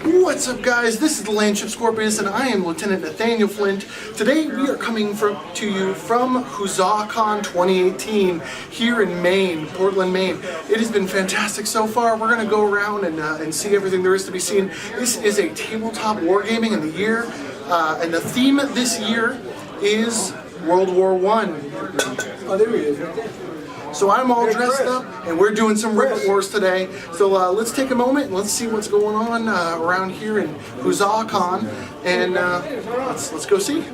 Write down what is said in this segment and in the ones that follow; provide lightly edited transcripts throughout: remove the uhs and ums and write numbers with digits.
What's up, guys? This is the Landship Scorpios, and I am Lieutenant Nathaniel Flint. Today we are coming to you from Huzzah Con 2018 here in Maine, Portland, Maine. It has been fantastic so far. We're going to go around and see everything there is to be seen. This is a tabletop wargaming in the year, and the theme this year is World War I. Oh, there he is, right there. So I'm all dressed up, and we're doing some Rivet Wars today. So let's take a moment and let's see what's going on around here in Huzzah Con, and let's go see.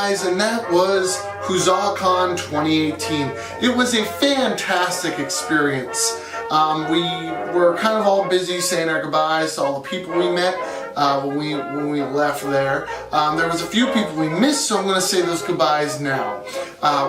guys, and that was Huzzah Con 2018. It was a fantastic experience. We were kind of all busy saying our goodbyes to all the people we met when we left there. There was a few people we missed, so I'm going to say those goodbyes now.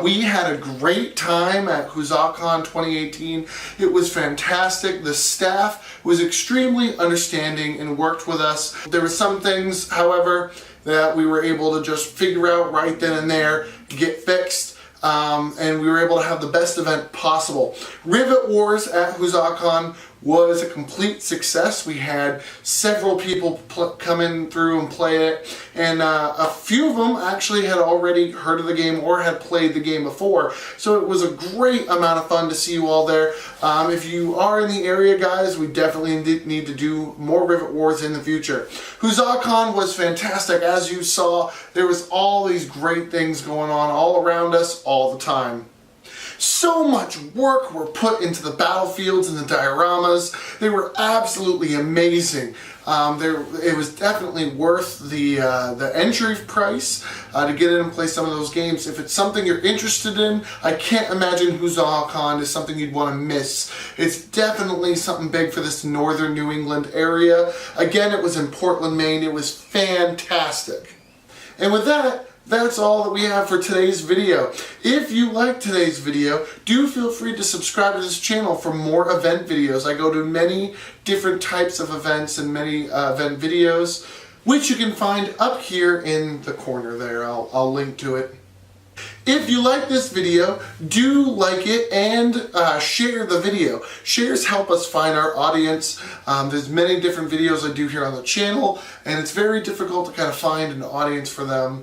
We had a great time at Huzzah Con 2018. It was fantastic. The staff was extremely understanding and worked with us. There were some things, however, that we were able to just figure out right then and there, get fixed. And we were able to have the best event possible. Rivet Wars at Huzzah Con was a complete success. We had several people come in through and play it, and a few of them actually had already heard of the game or had played the game before. So it was a great amount of fun to see you all there. If you are in the area, guys, we definitely need to do more Rivet Wars in the future. Huzzah Con was fantastic. As you saw, there was all these great things going on all around us all the time. So much work were put into the battlefields and the dioramas. They were absolutely amazing. It was definitely worth the entry price to get in and play some of those games. If it's something you're interested in, I can't imagine Huzzah Con is something you'd want to miss. It's definitely something big for this northern New England area. Again, it was in Portland, Maine. It was fantastic. And with that, that's all that we have for today's video. If you like today's video, do feel free to subscribe to this channel for more event videos. I go to many different types of events and many event videos, which you can find up here in the corner there. I'll link to it. If you like this video, do like it and share the video. Shares help us find our audience. There's many different videos I do here on the channel, and it's very difficult to kind of find an audience for them.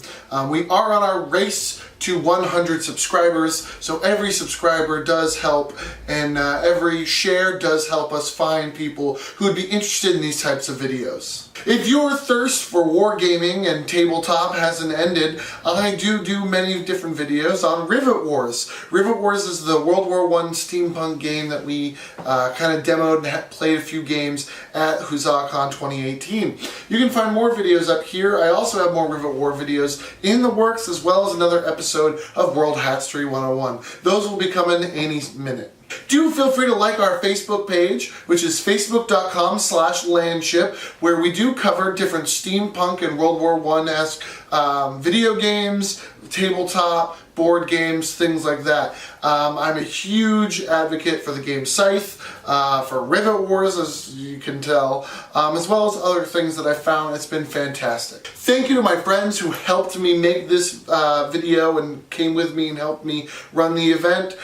We are on our race to 100 subscribers, so every subscriber does help, and every share does help us find people who would be interested in these types of videos. If your thirst for wargaming and tabletop hasn't ended, I do many different videos on Rivet Wars. Rivet Wars is the World War I steampunk game that we kind of demoed and played a few games at Huzzah Con 2018. You can find more videos up here. I also have more Rivet War videos in the works, as well as another episode of World Hatchery 101. Those will be coming any minute. Do feel free to like our Facebook page, which is facebook.com/landship, where we do cover different steampunk and World War I-esque video games, tabletop, board games, things like that. I'm a huge advocate for the game Scythe, for Rivet Wars, as you can tell, as well as other things that I found. It's been fantastic. Thank you to my friends who helped me make this video and came with me and helped me run the event.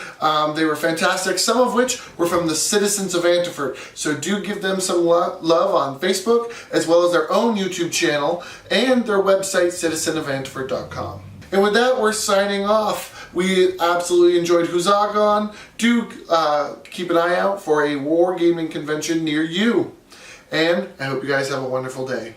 They were fantastic, some of which were from the citizens of Antiford. So do give them some love on Facebook, as well as their own YouTube channel and their website, citizenofantiford.com. And with that, we're signing off. We absolutely enjoyed Huzzah Con. Do keep an eye out for a wargaming convention near you. And I hope you guys have a wonderful day.